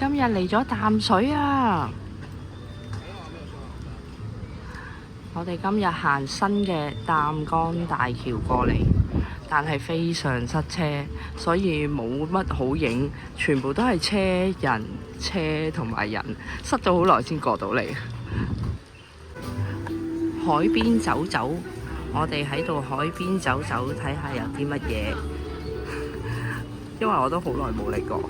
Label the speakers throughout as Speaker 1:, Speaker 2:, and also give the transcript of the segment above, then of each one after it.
Speaker 1: 今日嚟咗淡水啊！我哋今日行新嘅淡江大橋過嚟，但係非常塞車，所以冇乜好影，全部都係車同埋人，塞咗好耐先過到嚟。海邊走走，我哋喺度海邊走走，睇下有啲乜嘢，因為我都好耐冇嚟過。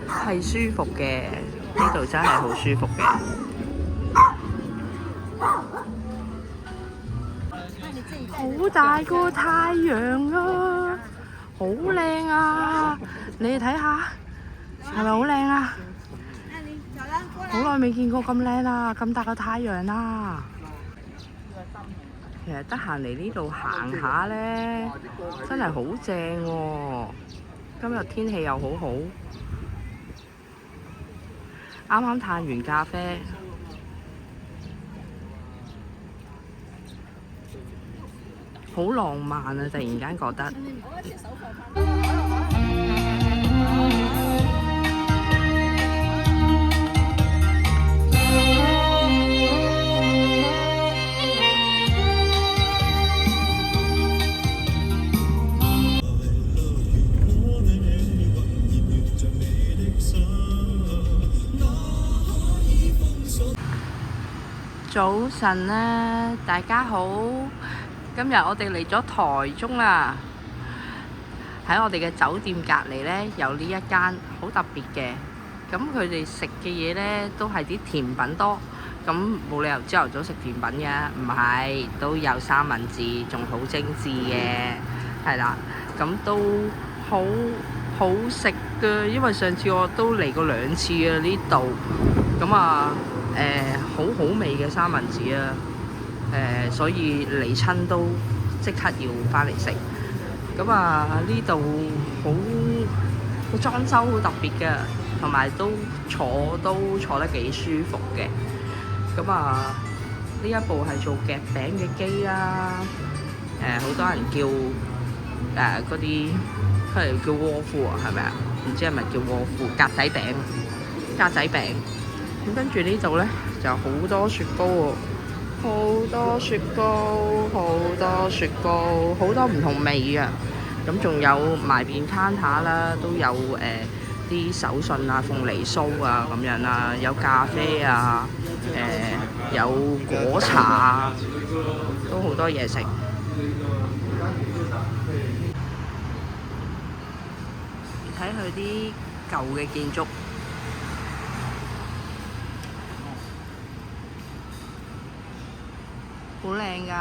Speaker 1: 係舒服嘅，呢度真係好舒服嘅。好大個太陽啊，好靚啊！你哋睇下，係咪好靚啊？好耐未見過咁靚啦，咁大個太陽啦！其實得閒嚟呢度行下呢，真係好正喎！今日天氣又好好。啱啱嘆完咖啡，好浪漫啊！突然間覺得。早晨啊，大家好！今日我哋嚟咗台中啊，喺我哋嘅酒店隔離呢，有呢一間好特別嘅。咁佢哋食嘅嘢呢，都係啲甜品多。咁冇理由朝頭早食甜品嘅，唔係都有三文治，仲好精緻嘅，係啦。咁都好好食嘅，因為上次我都嚟過2次啊呢度。咁啊〜好好味嘅三文治啊！所以嚟親都即刻要返嚟食。咁啊，呢度好裝修好特別嘅，同埋都坐得幾舒服嘅。咁啊，呢一部係做夾餅嘅機啦。好多人叫嗰啲，佢哋叫窩夫啊，係咪啊？唔知係咪叫窩夫？格仔餅。咁跟住呢度呢，就好多雪糕喎，好多雪糕，好多唔同味嘅。咁仲有埋邊攤下啦，都有啲手信啊、鳳梨酥啊咁樣啦，有咖啡啊，有果茶啊，都好多嘢食。睇佢啲舊嘅建築。好靚㗎！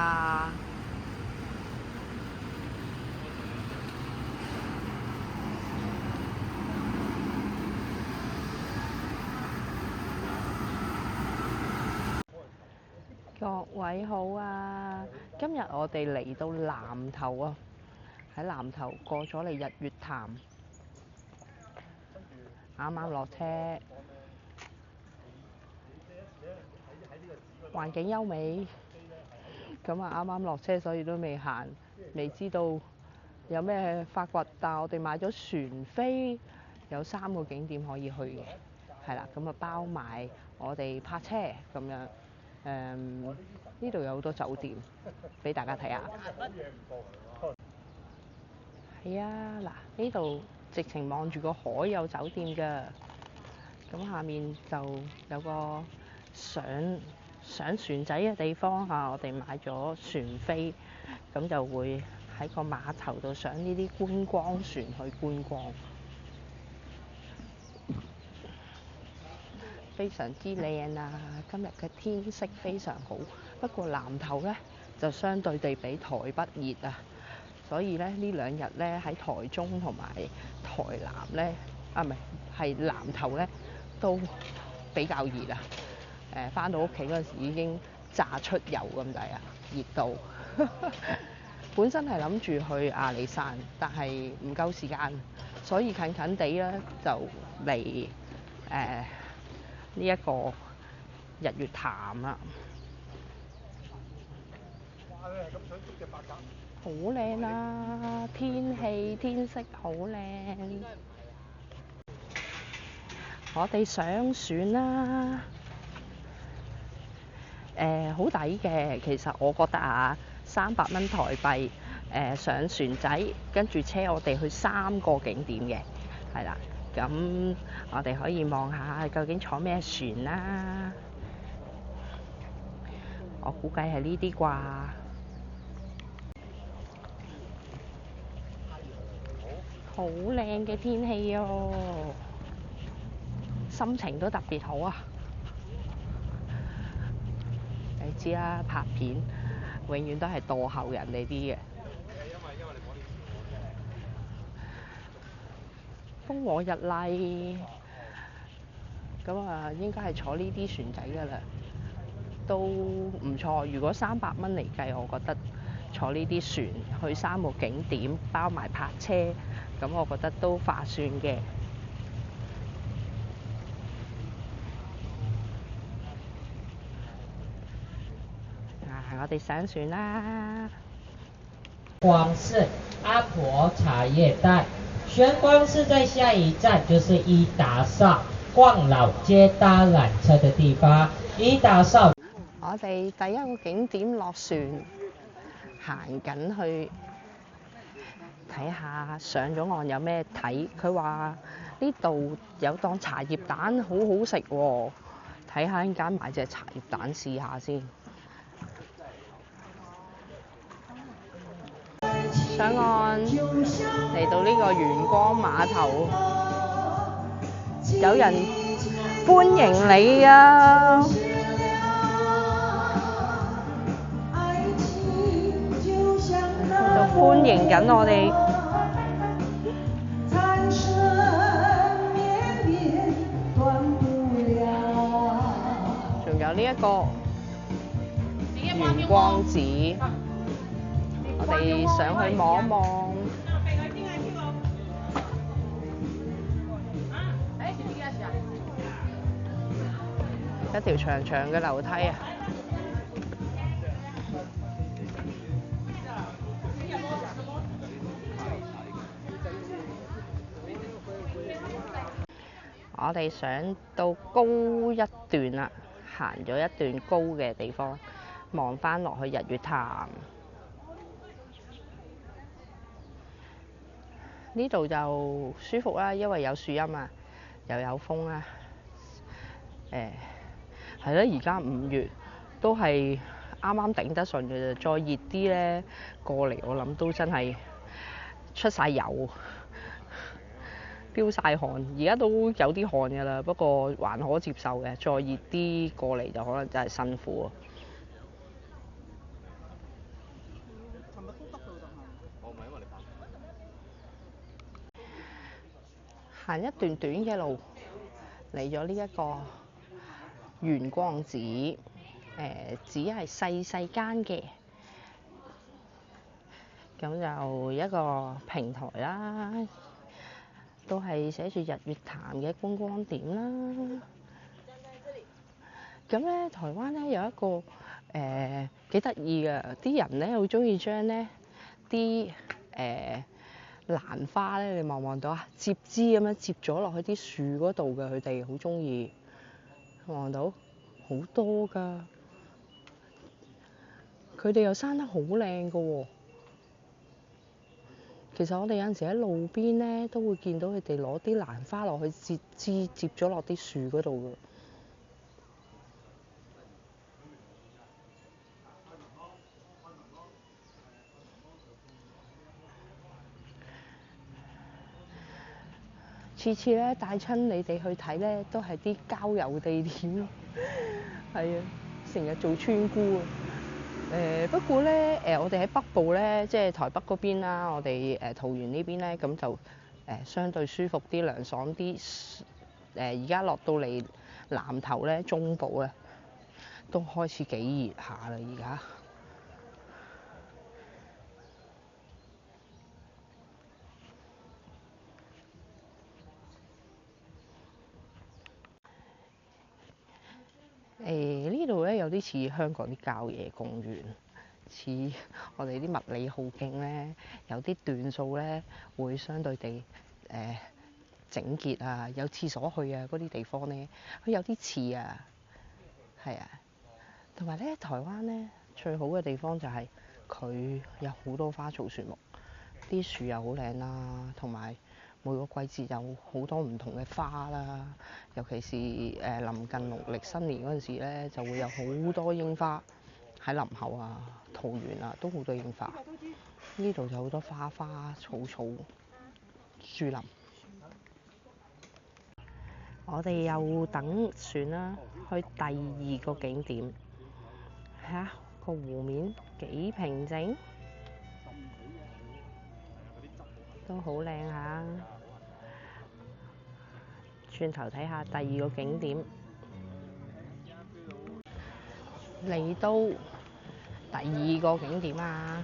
Speaker 1: 各位好啊！今日我哋嚟到南投啊，喺南投過咗嚟日月潭，啱啱落車，環境優美。咁啊，啱啱落車，所以都未行，未知道有咩發掘。但係我哋買咗船飛，有3個景點可以去嘅，係啦。咁啊，包埋我哋泊車咁樣。呢度有好多酒店俾大家睇下。係啊，嗱，呢度直情望住個海有酒店㗎。咁下面就有個上船仔嘅地方嚇，我哋買咗船飛，咁就會喺個碼頭度上呢啲觀光船去觀光，非常之靚啊！今日嘅天色非常好，不過南投呢就相對地比台北熱啊，所以呢2日呢喺台中同埋台南呢，係南投呢都比較熱啊。返到屋企嗰陣時已經炸出油咁滯啊，熱到本身係諗住去阿里山，但係唔夠時間，所以近近地咧就嚟呢一個日月潭啦。好靚啊！天色好靚，我哋上船啦。好抵嘅，其實我覺得啊，300蚊台幣上船仔，跟住車我哋去3個景點嘅，係啦。咁我哋可以望下究竟坐咩船啦。我估計係呢啲啩。好靚嘅天氣哦，心情都特別好啊！你知啦，拍片永遠都係墮後人哋啲嘅。風和日麗，咁啊應該係坐呢啲船仔㗎啦，都唔錯。如果300蚊嚟計，我覺得坐呢啲船去3個景點，包埋泊車，咁我覺得都划算嘅。我哋上船啦！
Speaker 2: 光是阿婆茶叶蛋，玄光是在下一站就是伊达邵逛老街搭缆車的地方。伊達邵，
Speaker 1: 我哋第一個景點落船，行緊去睇下上咗岸有咩睇。佢話呢度有檔茶葉蛋好好食喎，睇下陣間買隻茶葉蛋試下先。上岸嚟到呢個圓光碼頭，有人歡迎你啊！就歡迎緊我哋。仲有呢一個圓光寺。我哋上去望一望，一條長長嘅樓梯啊！我哋上到高一段啦，行咗一段高嘅地方，望返落去日月潭。呢度就舒服啦，因為有樹蔭啊，又有風啦。係啦，而家5月都係啱啱頂得順嘅啫，再熱啲咧過嚟，我諗都真係出晒油，飆晒汗。而家都有啲汗㗎啦，不過還可接受嘅。再熱啲過嚟就可能真係辛苦啊。行一段短嘅路，嚟咗呢一個圓光寺，只係細細間嘅，咁就一個平台啦，都係寫住日月潭嘅觀光點啦。咁咧，台灣咧有一個幾得意嘅，啲人咧好中意將咧啲蘭花咧，你望望到啊，接枝咁樣接咗落去啲樹嗰度嘅，佢哋好中意。望到好多㗎，佢哋又生得好靚㗎喎。其實我哋有陣時喺路邊咧，都會見到佢哋攞啲蘭花落去接枝，接咗落啲樹嗰度㗎。次次咧帶親你哋去睇咧，都係啲郊遊地點，係啊，成日做村姑啊。不過咧，我哋喺北部咧，即係台北嗰邊啦，我哋桃園呢邊咧，咁就相對舒服啲、涼爽啲。而家落到嚟南投咧，中部咧，都開始幾熱下啦，而家。呢度咧有啲似香港啲郊野公園，似我哋啲物理好徑咧，有啲段數咧會相對地整潔啊，有廁所去啊嗰啲地方咧，佢有啲似啊，係啊。同埋咧，台灣咧最好嘅地方就係佢有好多花草樹木，啲樹又好靚啦，同埋每個季節有好多唔同嘅花啦。尤其是臨近農曆新年嗰陣時咧，就會有好多櫻花喺林口啊、桃園啊都好多櫻花。呢度就好多花花草草樹林。我哋又等船啦，去第二個景點。睇下個湖面幾平靜，都好靚下。轉頭睇下第二個景點，嚟到第二個景點啊！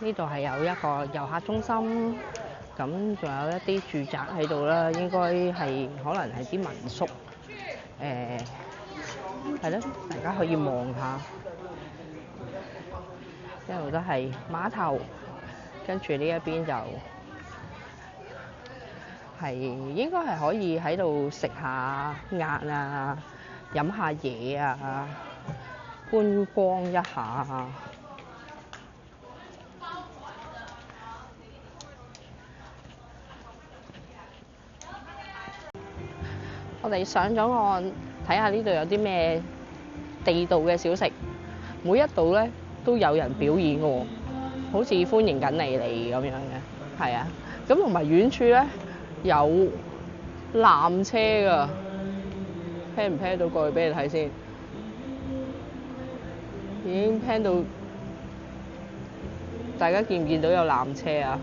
Speaker 1: 呢度係有一個遊客中心，咁仲有一啲住宅喺度啦，應該係可能係啲民宿，係咯，大家可以望下，一路都係碼頭，跟住呢一邊就係應該係可以喺度食下晏啊，飲下嘢啊，觀光一下。我哋上咗岸，睇下呢度有啲咩地道嘅小食。每一度咧都有人表演嘅喎，好似歡迎緊你咁樣嘅，係啊。咁同埋遠處咧有纜車㗎，聽唔聽到過去俾你睇先？已經聽到，大家見唔見到有纜車啊？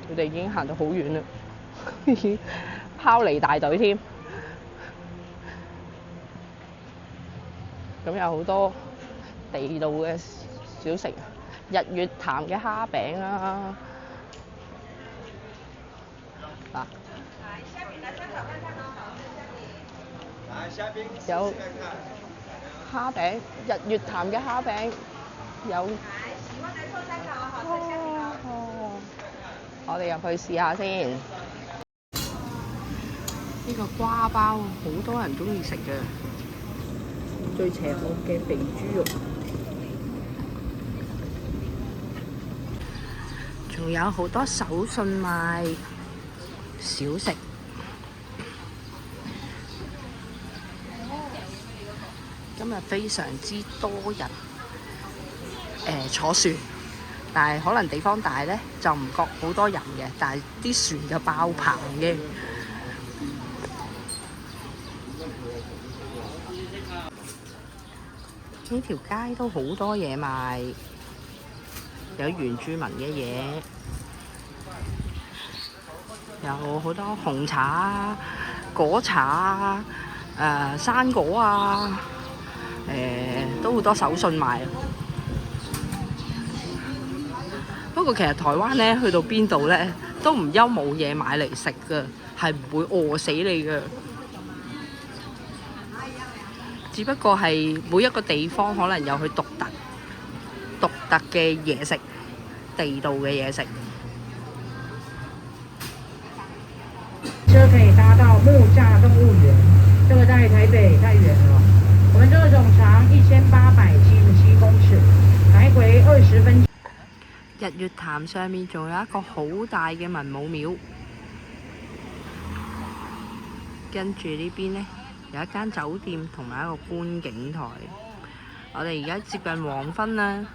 Speaker 1: 佢哋已經行到好遠啦，已經拋離大隊添。咁有好多地道嘅小食，日月潭嘅蝦餅啊，嗱，有蝦餅，日月潭嘅蝦餅有。我哋入去試下先。呢個瓜包好多人中意食嘅，最邪惡嘅肥豬肉。仲有好多手信賣小食。今日非常之多人坐船。但係可能地方大咧，就唔覺好多人嘅，但係啲船就爆棚嘅。呢條街都好多嘢賣，有原住民嘅嘢，有好多紅茶啊、果茶啊、生果啊，都好多手信賣。不過其實台灣咧去到邊度咧都唔憂冇嘢買嚟食㗎，係唔會餓死你㗎。只不過係每一個地方可能有佢獨特嘅嘢食，地道嘅嘢食。
Speaker 3: 車可以搭到木柵動物園，這個在台北太遠了。我們這個總長1877公尺，來回20分。
Speaker 1: 日月潭上面仲有一個好大嘅文武廟，跟住呢邊呢，有一間酒店同埋一個觀景台。我哋而家接近黃昏啦，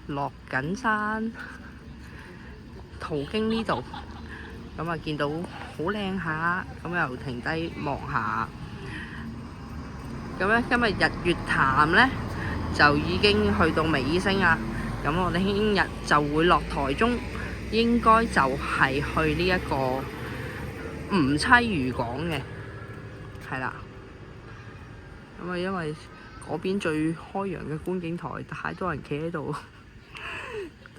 Speaker 1: 落緊山，途經呢度，咁啊見到好靚下，咁又停低望下。咁咧今日日月潭呢，就已經去到尾聲啦。咁我哋聽日就會落台中，應該就係去呢一個吳妻漁港嘅，係啦。咁啊，因為嗰邊最開揚嘅觀景台，太多人企喺度，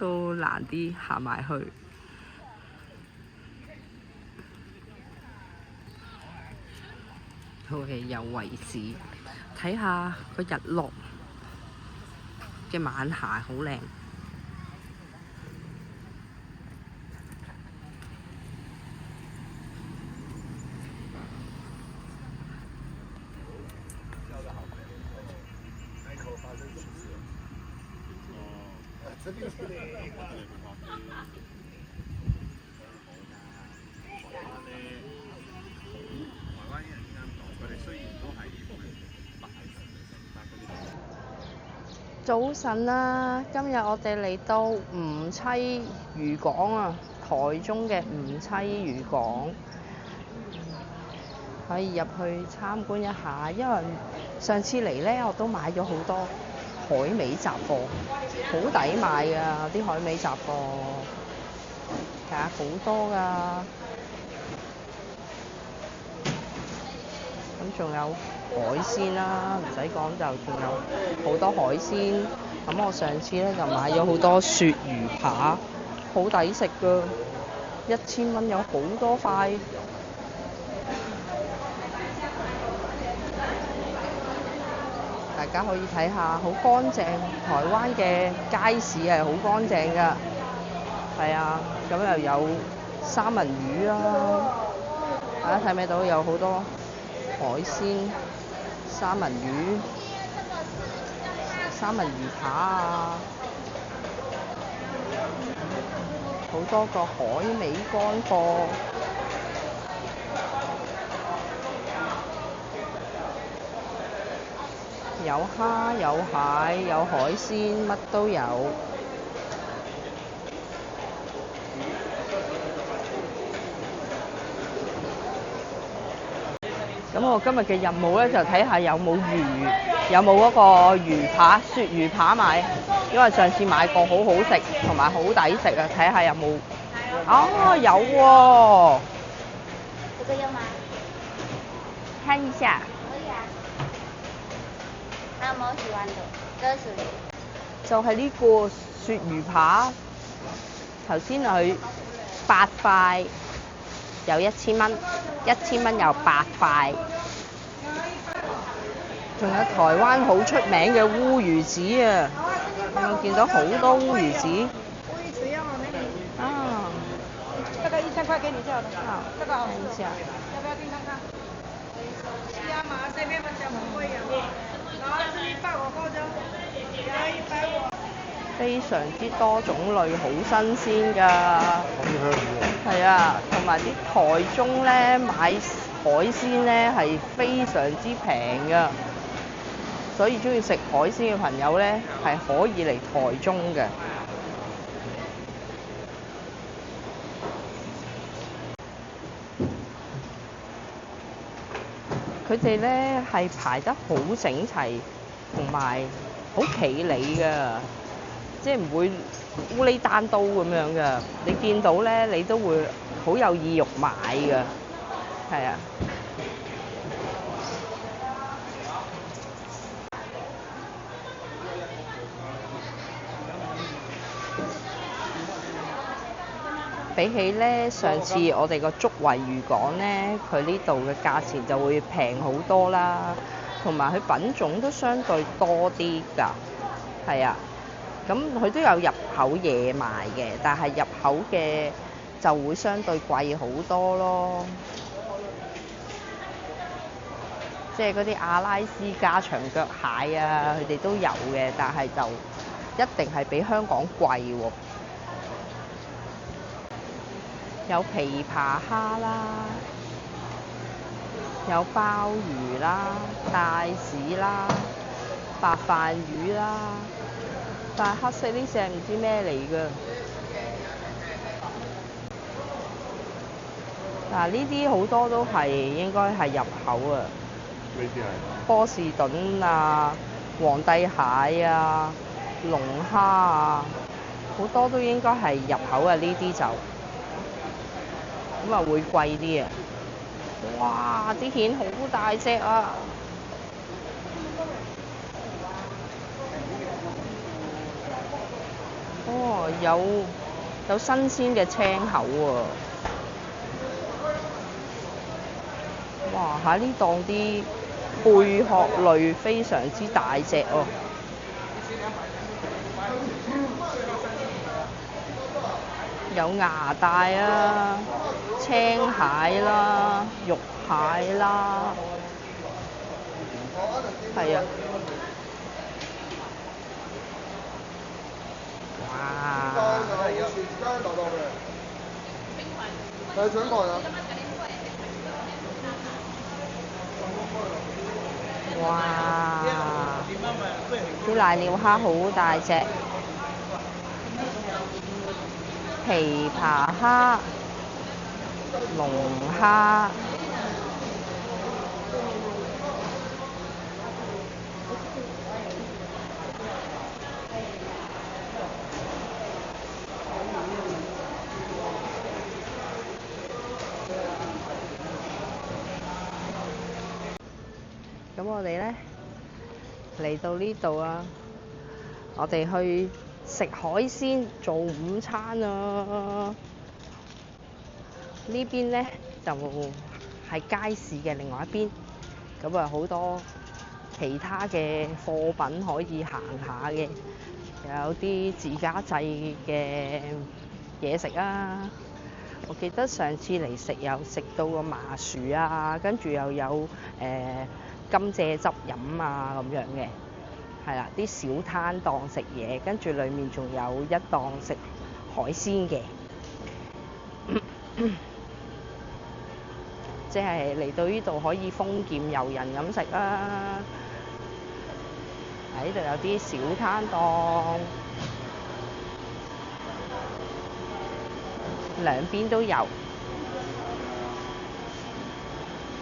Speaker 1: 都難啲行埋去。OK， 有維市，睇下個日落嘅晚霞好靚。早晨啦，今日我哋嚟到吳妻漁港啊，台中嘅吳妻漁港，可以入去參觀一下。因為上次嚟呢，我都買咗好多海味雜貨，好抵買㗎啲海味雜貨，係啊，好多㗎。咁仲有海鮮啦，唔使講就仲有好多海鮮。咁我上次咧就買咗好多鱈魚扒，好抵食㗎，1000蚊有好多塊。大家可以睇下，好乾淨。台灣嘅街市係好乾淨㗎，係啊。咁又有三文魚啦，大家睇唔睇到有好多海鮮、三文魚、三文魚扒啊，好多個海味乾貨，有蝦、有蟹、有海鮮，乜都有。咁我今日嘅任務咧就睇下有冇嗰個魚扒、鱈魚扒買，因為上次買過好好食，同埋好抵食啊！睇下有冇。哦，有喎。
Speaker 4: 這個要嗎？
Speaker 1: 看一下。
Speaker 4: 可以啊。還有冇喜歡的？這是。
Speaker 1: 就係呢個鱈魚扒，頭先佢8塊。有1000蚊，1000蚊有8塊。仲有台灣好出名嘅烏魚子啊！我見到好多烏魚子。
Speaker 3: 烏魚子要那個。
Speaker 1: 啊。
Speaker 3: 這個1000塊給你叫的。
Speaker 1: 好，
Speaker 3: 這個好。
Speaker 1: 看一下。
Speaker 3: 要不要訂看看？加碼這邊比較貴啊。然後是100我包裝，加150。非
Speaker 1: 常之多種類，好新鮮㗎。係啊，同埋啲台中咧買海鮮咧係非常之平㗎，所以中意食海鮮嘅朋友咧係可以嚟台中嘅。佢哋咧係排得好整齊，同埋好企理㗎。即係唔會烏哩單刀咁樣㗎，你見到咧你都會好有意欲買㗎，係啊。比起咧上次我哋個竹圍漁港咧，佢呢度嘅價錢就會平好多啦，同埋佢品種都相對多啲㗎，係啊。咁佢都有入口嘢賣嘅，但係入口嘅就會相對貴好多咯。即係嗰啲阿拉斯加長腳蟹啊，佢哋都有嘅，但係就一定係比香港貴喎。有琵琶蝦啦，有鮑魚啦、帶子啦、白飯魚啦。但係黑色呢隻唔知咩嚟㗎。嗱，呢啲好多都係應該係入口啊。呢啲係波士頓啊、皇帝蟹啊、龍蝦啊，好多都應該係入口啊。呢啲就咁啊，會貴啲啊。哇！啲蜆好大隻啊！哦，有新鮮嘅青口喎。哇！喺呢檔啲貝殼類非常之大隻喎，有牙帶啦、青蟹啦、肉蟹啦，係啊！哇！哇！啲瀨尿蝦好大隻，琵琶蝦、龍蝦。咁我哋咧嚟到呢度啊，我哋去食海鮮做午餐啊！呢邊咧就係街市嘅另外一邊，咁啊好多其他嘅貨品可以行下嘅，有啲自家製嘅嘢食啊！我記得上次嚟食有食到個麻薯啊，跟住又有甘蔗汁飲啊咁樣嘅，係啦，啲小攤檔食嘢，跟住裡面仲有一檔食海鮮嘅，即係嚟到呢度可以豐儉由人咁食啦。喺呢度有啲小攤檔，兩邊都有，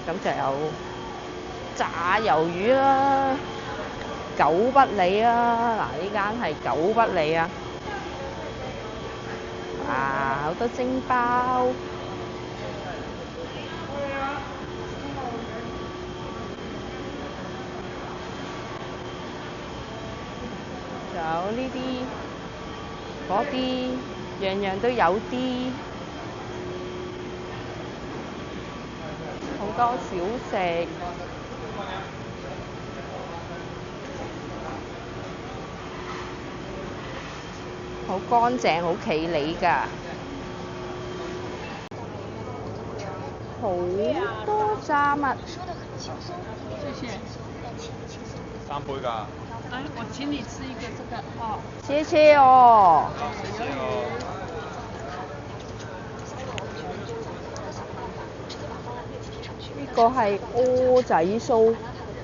Speaker 1: 咁就有炸魷魚啦、九不理啦，嗱呢間係九不理啊，哇好多蒸包，有呢啲嗰啲，樣樣都有啲，好多小食。好乾淨，好企理㗎，好多炸物。
Speaker 5: 謝謝。3杯㗎。我請你吃一個這個哦。
Speaker 1: 謝謝哦。呢個係蚵仔酥，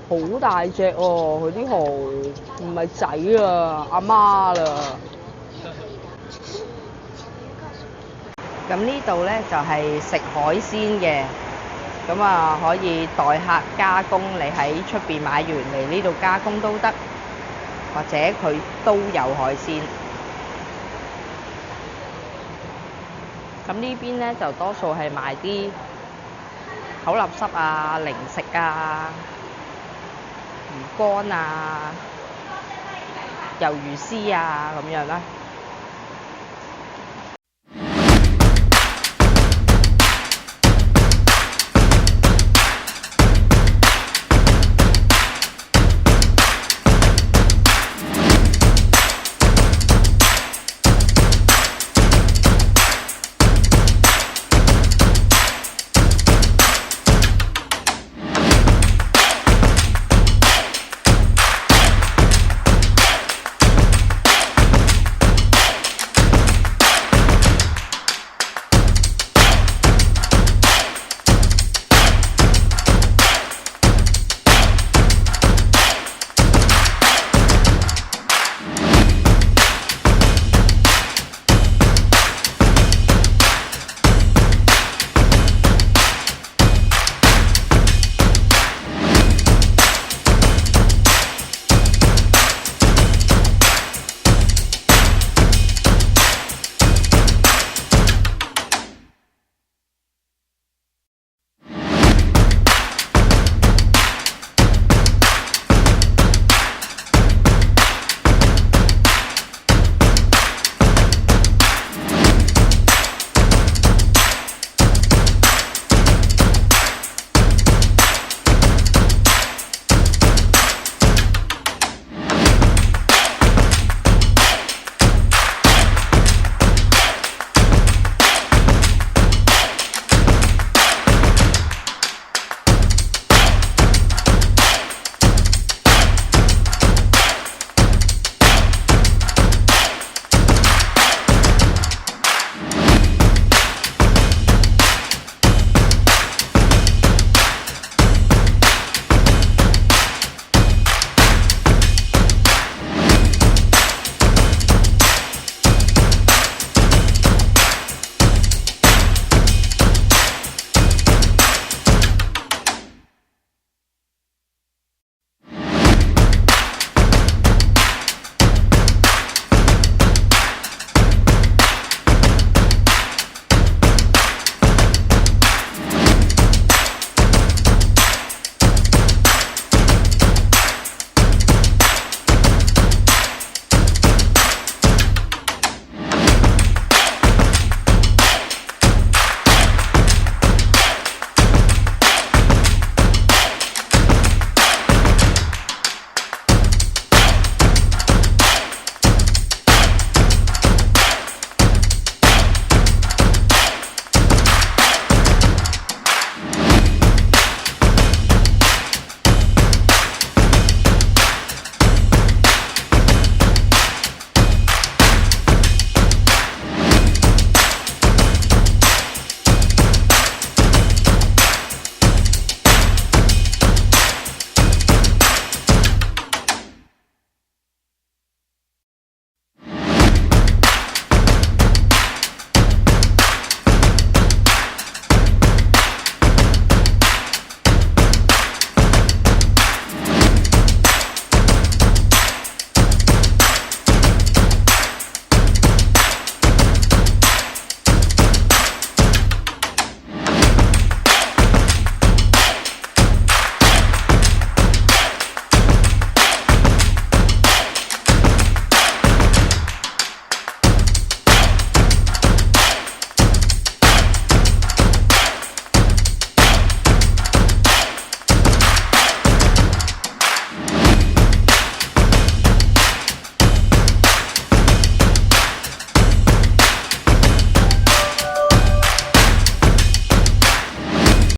Speaker 1: 好大隻喎，佢啲蠔唔係仔啊，阿媽啦。咁呢度咧就係食海鮮嘅，咁啊可以代客加工，你喺出邊買完嚟呢度加工都得，或者佢都有海鮮。咁呢邊咧就多數係賣啲口立濕啊、零食啊、魚乾啊、魷魚絲啊咁樣啦。